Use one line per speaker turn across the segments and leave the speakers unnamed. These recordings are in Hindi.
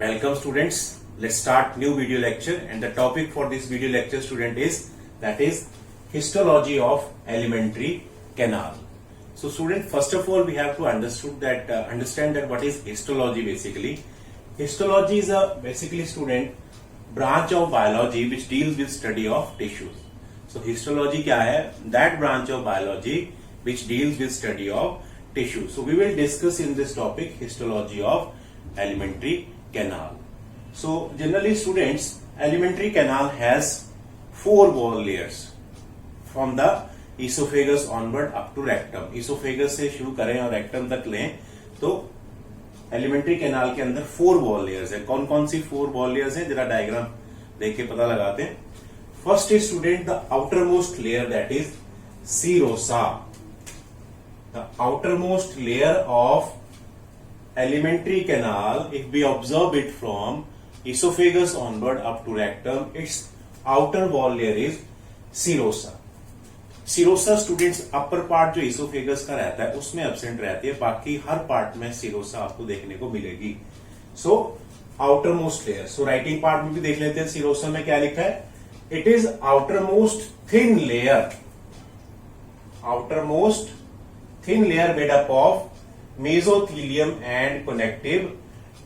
Welcome students. Let's start new video lecture and the topic for this video lecture student is histology of alimentary canal. So student, first of all we have to understand that what is histology basically. Histology is a basically student branch of biology which deals with study of tissues. So histology क्या है? That branch of biology which deals with study of tissue. So we will discuss in this topic histology of alimentary canal. So generally students, alimentary canal has 4 wall layers from the esophagus onward up to rectum. Esophagus से शुरू करें और rectum तक लें तो alimentary canal के अंदर 4 wall layers है. कौन कौन सी 4 wall layers हैं? जरा डायग्राम देख के पता लगाते हैं. First is student the outermost layer, that is serosa. The outermost layer of alimentary canal, if we observe it from esophagus onward up to rectum, its outer wall layer is serosa. Serosa students upper part जो esophagus का रहता है उसमें absent रहती है, बाकी हर part में serosa आपको देखने को मिलेगी. So outermost layer. So writing part में भी देख लेते हैं serosa में क्या लिखा है. It is outermost thin layer. Outermost thin layer made up of mesothelium and connective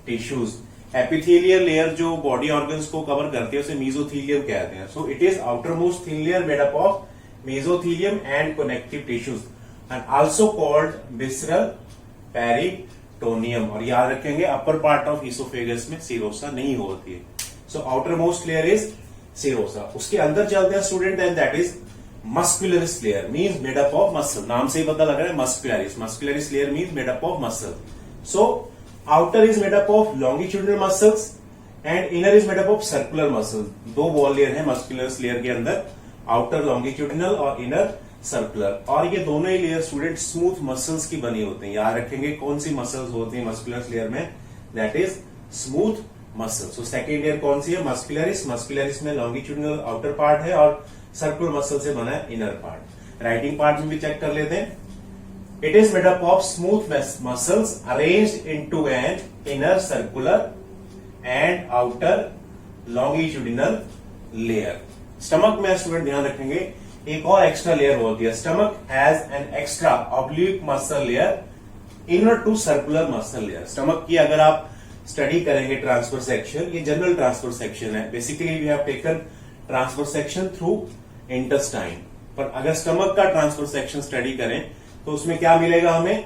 tissues. Epithelial layer जो body organs को cover करती है उसे mesothelium कहते हैं. So it is outermost thin layer made up of mesothelium and connective tissues and also called visceral peritoneum. और याद रखेंगे upper part of esophagus में serosa नहीं होती है. So outermost layer is serosa. उसके अंदर चलते हैं student, and that is muscularis layer, means made up of muscle. नाम से ही पता लग रहा है muscularis. Muscularis layer means made up of muscle. So outer is made up of longitudinal muscles and inner is made up of circular muscles. 2 wall layer है muscularis layer के अंदर, outer longitudinal और inner circular. और ये दोनों ही लेयर स्टूडेंट स्मूथ मसल्स की बनी होते हैं. याद रखेंगे कौन सी मसल्स होती हैं muscularis layer में, that is smooth muscles. So second layer कौन सी है? muscularis. muscularis में longitudinal outer part है और सर्कुलर मसल से बना है इनर पार्ट. राइटिंग पार्ट में भी चेक कर लेते हैं. It is made up of smooth muscles arranged into an inner circular and outer longitudinal layer. Stomach में स्टूडेंट ध्यान रखेंगे एक और एक्स्ट्रा लेयर होती है. Stomach has an extra oblique muscle layer inner to circular muscle layer. Stomach की अगर आप स्टडी करेंगे ट्रांसफर सेक्शन, ये जनरल ट्रांसफर सेक्शन है. Basically we have taken transfer section through intestine, पर अगर स्टमक का ट्रांसफर सेक्शन स्टडी करें तो उसमें क्या मिलेगा हमें?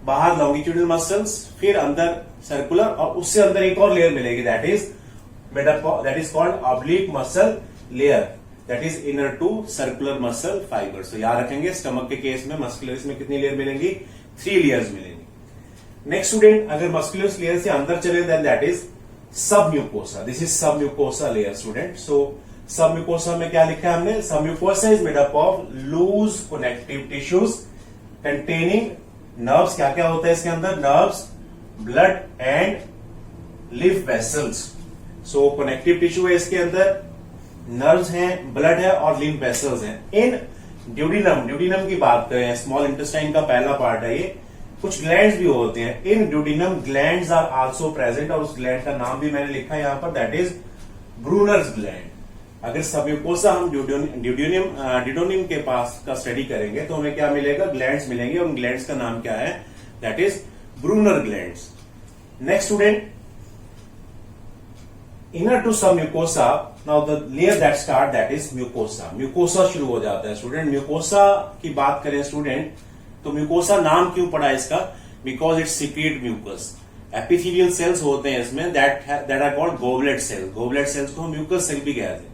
बाहर लॉन्गिट्यूडनल मसल्स, फिर अंदर सर्कुलर और उससे अंदर एक और लेयर मिलेगी, that is called oblique muscle layer, that is inner to circular muscle fibre. तो याद रखेंगे स्टमक के केस में मस्कुलरिस में कितनी लेयर मिलेंगी? 3 लेयर्स मिलेंगी. नेक्स्ट स्टूडेंट, अगर मस्कुलरिस लेयर से अंदर चले then that is submucosa. This is submucosa layer student. So submucosa में क्या लिखा है हमने? Submucosa is made up of loose connective tissues containing nerves. क्या क्या होता है इसके अंदर? Nerves, blood and lymph vessels. So connective tissue है इसके अंदर, नर्व्स हैं, ब्लड है और लिम्फ वेसल्स हैं. इन ड्यूडिनम की बात करें, स्मॉल इंटेस्टाइन का पहला पार्ट है ये, कुछ ग्लैंड्स भी होते हैं. In duodenum glands are also present और उस ग्लैंड का नाम भी मैंने लिखा है यहां पर, दैट इज ब्रूनर्स ग्लैंड. अगर सबम्यूकोसा हम ड्यूडेनियम के पास का स्टडी करेंगे तो हमें क्या मिलेगा? ग्लैंड्स मिलेंगे. उन ग्लैंड्स का नाम क्या है? That is Brunner glands. Next student, inner to submucosa, now the layer that start that is mucosa. Mucosa शुरू हो जाता है स्टूडेंट. म्यूकोसा की बात करें स्टूडेंट तो म्यूकोसा नाम क्यों पड़ा इसका? Because it's secrete mucus. Epithelial cells होते हैं इसमें that are called goblet cells. Goblet cells को हम म्यूकस सेल भी कहते हैं.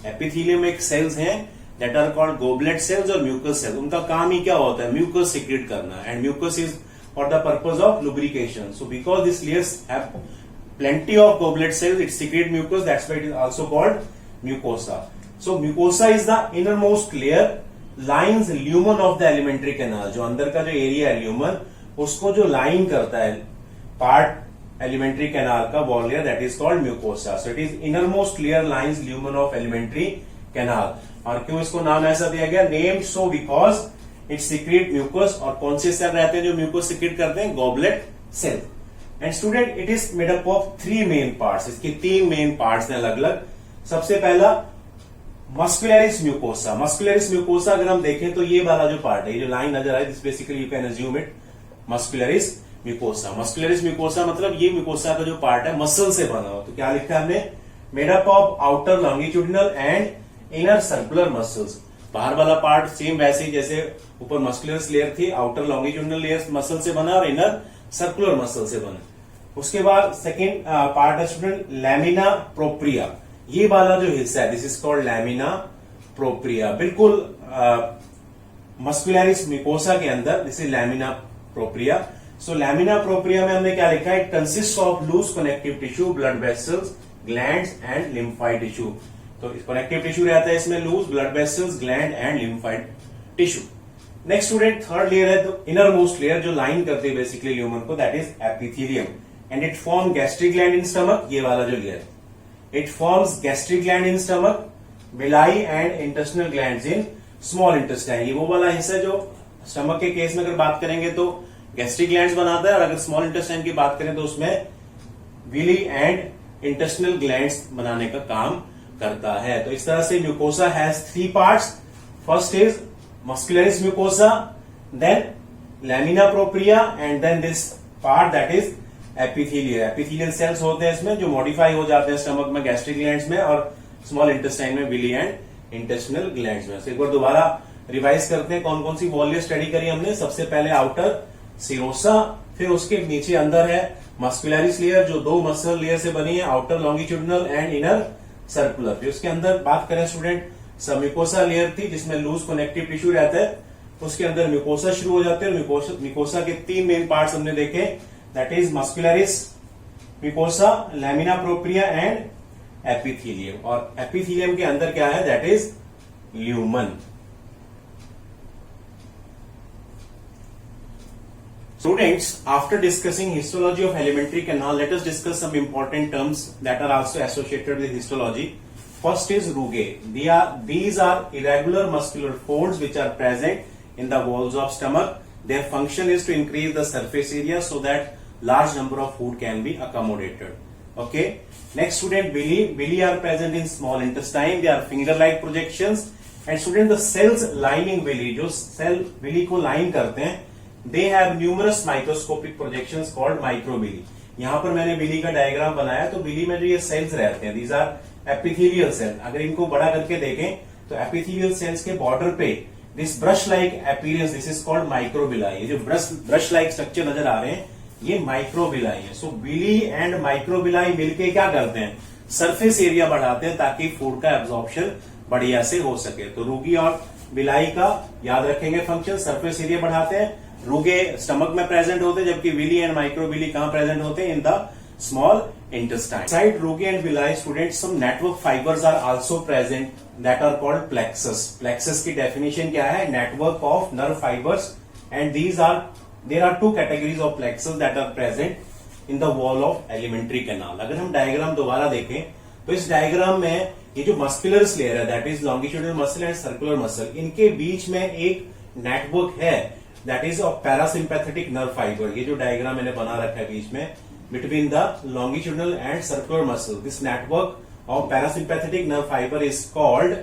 एपिथेलियम एक सेल्स हैं that are called goblet cells और म्यूकस सेल्स. उनका काम ही क्या होता है? म्यूकस सीक्रेट करना. And mucus is for the purpose of lubrication. So because this layers have plenty of goblet cells, it secrete mucus, that's why it is also called mucosa. So mucosa is the innermost layer lines lumen of the alimentary canal. जो अंदर का जो एरिया है ल्यूमन, उसको जो लाइन करता है पार्ट एलिमेंट्री कैनाल का wall layer, that is called mucosa. So it is innermost layer lines lumen of elementary canal. और क्यों इसको नाम ऐसा दिया गया? Named so because it secrete mucus. और कौन से सेल रहते हैं जो म्यूकस सीक्रेट करते हैं? Goblet cell. And student it is made up of 3 main parts, इसके 3 मेन पार्ट्स हैं अलग अलग। सबसे पहला मस्कुलरिस म्यूकोसा। मस्कुलरिस म्यूकोसा अगर हम देखें तो ये वाला जो पार्ट है, ये जो लाइन नजर आए, this basically you can assume it muscularis mucosa. Muscularis mucosa मतलब ये म्यूकोसा का जो पार्ट है मसल से बना हो। तो क्या लिखा है हमने, made up of outer longitudinal and inner circular muscles. बाहर वाला पार्ट सेम वैसे ही जैसे ऊपर मस्कुलरिस लेयर थी, आउटर लॉन्गिट्यूडिनल लेयर मसल से बना और इनर सर्कुलर मसल से बना। उसके बाद सेकेंड पार्ट है स्टूडेंट लैमिना प्रोप्रिया। ये वाला जो हिस्सा है this is called lamina propria, बिल्कुल मस्कुलरिस म्यूकोसा के अंदर this is lamina propria. So lamina propria में हमने क्या लिखा है, it consist of loose connective tissue, blood vessels, glands and lymphoid tissue. तो कनेक्टिव टिश्यू रहता है इसमें loose, blood vessels, gland and lymphoid tissue. Next student third layer है, तो इनर मोस्ट लेयर जो लाइन करती है बेसिकली ल्यूमन को, that is epithelium and it form gastric gland in stomach. ये वाला जो layer, it forms gastric gland in stomach, villi and intestinal glands in small intestine. ये वो वाला हिस्सा जो स्टमक के केस में अगर बात करेंगे तो गैस्ट्रिक ग्लैंड्स बनाता है, और अगर स्मॉल इंटेस्टाइन की बात करें तो उसमें विली एंड इंटेस्टिनल ग्लैंड्स बनाने का काम करता है। तो इस तरह से mucosa has 3 parts. First is muscularis mucosa, then lamina propria and then this part that is epithelial. Epithelial cells होते हैं इसमें जो मॉडिफाई हो जाते हैं स्टमक में गैस्ट्रिक ग्लैंड्स में, और स्मॉल इंटेस्टाइन में विली एंड इंटेस्टिनल ग्लैंड्स में। एक बार दोबारा रिवाइज करते हैं कौन कौन सी वॉल लेयर स्टडी करी हमने। सबसे पहले आउटर सीरोसा, फिर उसके नीचे अंदर है मस्कुलरिस लेयर जो 2 मसल लेयर से बनी है, outer longitudinal and inner circular. फिर उसके अंदर बात करें स्टूडेंट, सब म्यूकोसा लेयर थी जिसमें लूज कनेक्टिव टिश्यू रहता है, उसके अंदर म्यूकोसा शुरू हो जाते हैं। म्यूकोसा के 3 मेन पार्ट्स हमने देखे, that is muscularis mucosa, lamina propria and epithelium. और एपिथेलियम के अंदर क्या है, that is lumen. Students, after discussing histology of alimentary canal, let us discuss some important terms that are also associated with histology. First is rugae. These are irregular muscular folds which are present in the walls of stomach. Their function is to increase the surface area so that large number of food can be accommodated. Okay. Next student, villi. Villi are present in small intestine. They are finger-like projections. And student, the cells lining villi, जो cell villi को line करते हैं, they have numerous microscopic projections called microvilli. यहां पर मैंने विली का डायग्राम बनाया, तो विली में जो ये सेल्स रहते हैं these are epithelial cells. अगर इनको बड़ा करके देखें तो epithelial cells के बॉर्डर पे this brush like appearance, this is called microvilli. ये जो brush like स्ट्रक्चर नजर आ रहे हैं ये माइक्रोविलाई है। सो विली एंड माइक्रोविलाई मिलके क्या करते हैं, सरफेस एरिया बढ़ाते हैं ताकि फूड का एब्जॉर्प्शन बढ़िया से हो सके। तो रूगी और विलाई का याद रखेंगे फंक्शन, सरफेस एरिया बढ़ाते हैं। रूगे स्टमक में प्रेजेंट होते हैं, जबकि विली एंड माइक्रोविली कहां प्रेजेंट होते हैं, in the small intestine. Side rugae and villi student, some network fibres are also present that are called plexus. Plexus की डेफिनेशन क्या है, network of nerve fibres, and there are 2 categories of plexus that are present in the wall of elementary canal. अगर हम डायग्राम दोबारा देखें तो इस डायग्राम में ये जो मस्कुलर लेयर है that is longitudinal muscle and circular muscle, इनके बीच में एक नेटवर्क है that is of parasympathetic nerve fibre. ये जो डायग्राम मैंने बना रखा है बीच में between the longitudinal and circular muscle, this network of parasympathetic nerve fibre is called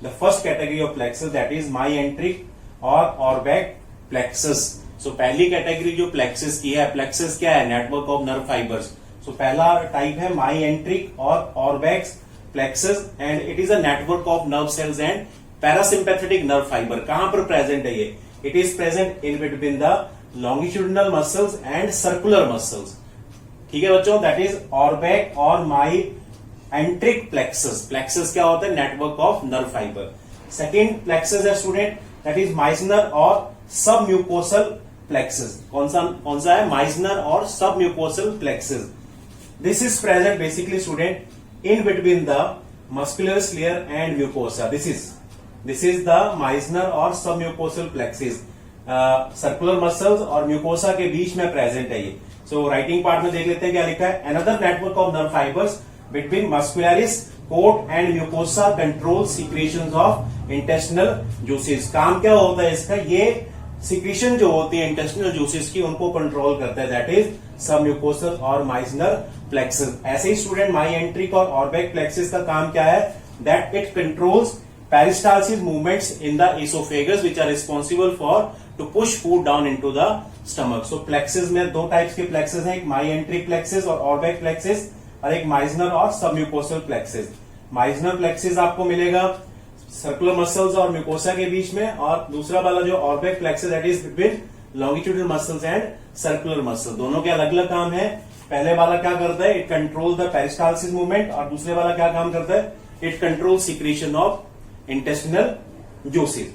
the first category of plexus that is myenteric or Auerbach plexus. सो पहली कैटेगरी जो प्लेक्सस की है, प्लेक्सस क्या है, network of nerve fibres. So पहला टाइप है myenteric or Auerbach plexus and it is a network of nerve cells and parasympathetic nerve fibre. कहां पर प्रेजेंट है ये, it is present in between the longitudinal muscles and circular muscles. ठीक है बच्चों, that is orbic और myenteric plexus. Plexus क्या होता है, network of nerve fibre. Second plexus है स्टूडेंट दैट इज माइजनर और सबम्यूकोसल प्लेक्सस। कौन सा है, माइजनर और submucosal plexus. This is present basically student in between the muscular layer and mucosa. This is the Meissner और सबम्यूकोसल प्लेक्सिस। सर्कुलर मसल्स और म्यूकोसा के बीच में प्रेजेंट है ये। सो राइटिंग पार्ट में देख लेते हैं क्या लिखा है, another network of nerve fibres between muscularis coat and mucosa control secretions of intestinal juices. काम क्या होता है इसका, ये सिक्रीशन जो होती है इंटेस्टिनल जूसेस की, उनको कंट्रोल करता है, दैट इज सबम्यूकोसल और माइजनर प्लेक्सस। ऐसे ही स्टूडेंट माई एंट्रिक और ऑर्बैक प्लेक्सस का काम क्या है, that it controls peristalsis movements in the oesophagus which are responsible for to push food down into the stomach. So plexus में दो टाइप्स के प्लेक्सस हैं, एक माई एंट्रिक प्लेक्सस और ऑर्बैक प्लेक्सस, और एक माइजनर और सबम्यूकोसल प्लेक्सस। माइजनर प्लेक्सस आपको मिलेगा सर्कुलर मसल्स और म्यूकोसा के बीच में, और दूसरा वाला जो Auerbach plexus that is between longitudinal muscles and circular muscle. दोनों के अलग अलग काम है। पहले वाला क्या करता है, it control the peristalsis movement, और दूसरे वाला क्या काम करता है, it control secretion of intestinal juices.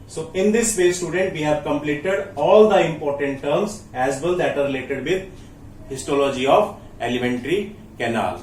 So in this way student we have completed all the important terms as well that are related with histology of alimentary canal.